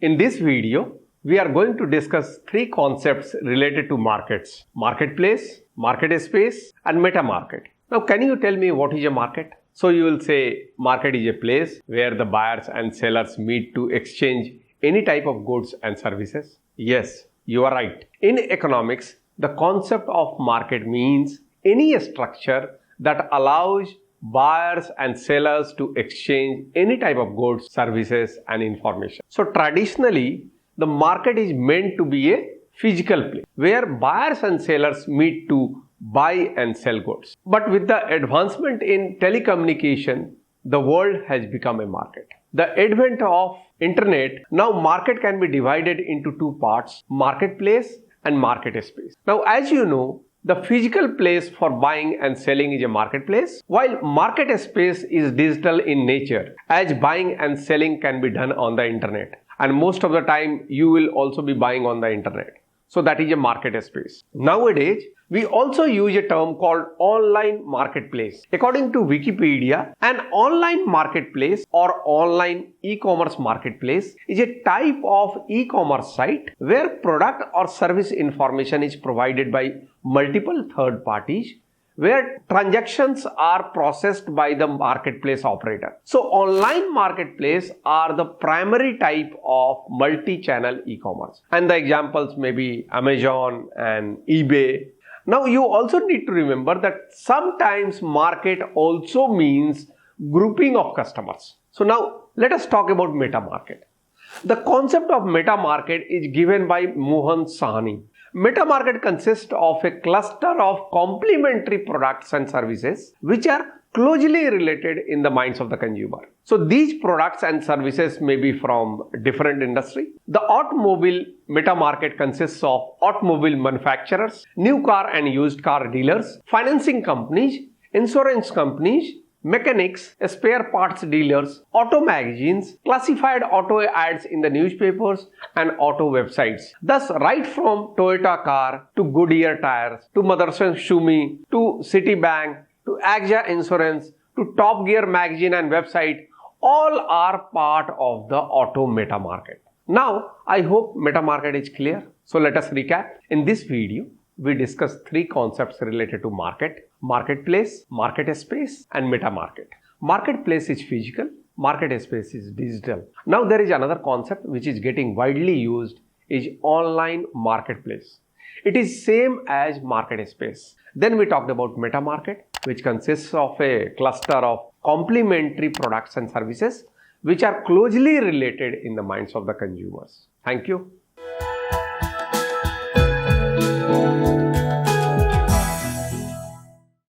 In this video, we are going to discuss three concepts related to markets: marketplace, market space, and meta market. Now, can you tell me what is a market? So you will say market is a place where the buyers and sellers meet to exchange any type of goods and services. Yes, you are right. In economics, the concept of market means any structure that allows buyers and sellers to exchange any type of goods, services, and information. So traditionally, the market is meant to be a physical place where buyers and sellers meet to buy and sell goods. But with the advancement in telecommunication, the world has become a market. The advent of internet, now market can be divided into two parts: marketplace and market space. Now, as you know, the physical place for buying and selling is a marketplace, while market space is digital in nature, as buying and selling can be done on the internet. And most of the time, you will also be buying on the internet. So that is a market space. Nowadays, we also use a term called online marketplace. According to Wikipedia, an online marketplace or online e-commerce marketplace is a type of e-commerce site where product or service information is provided by multiple third parties, where transactions are processed by the marketplace operator. So online marketplace are the primary type of multi-channel e-commerce, and the examples may be Amazon and eBay. Now you also need to remember that sometimes market also means grouping of customers. So now let us talk about meta market. The concept of meta market is given by Mohan Sahni. Meta market consists of a cluster of complementary products and services which are closely related in the minds of the consumer. So these products and services may be from different industry. The automobile meta market consists of automobile manufacturers, new car and used car dealers, financing companies, insurance companies, mechanics, spare parts dealers, auto magazines, classified auto ads in the newspapers, and auto websites. Thus, right from Toyota car to Goodyear tires to Motherson Shumi to Citibank to Agja Insurance to Top Gear magazine and website, all are part of the auto meta market. Now, I hope meta market is clear. So let us recap. In this video, we discussed three concepts related to market: marketplace, market space, and meta market. Marketplace is physical, market space is digital. Now there is another concept which is getting widely used, is online marketplace. It is same as market space. Then we talked about meta market, which consists of a cluster of complementary products and services which are closely related in the minds of the consumers. Thank you.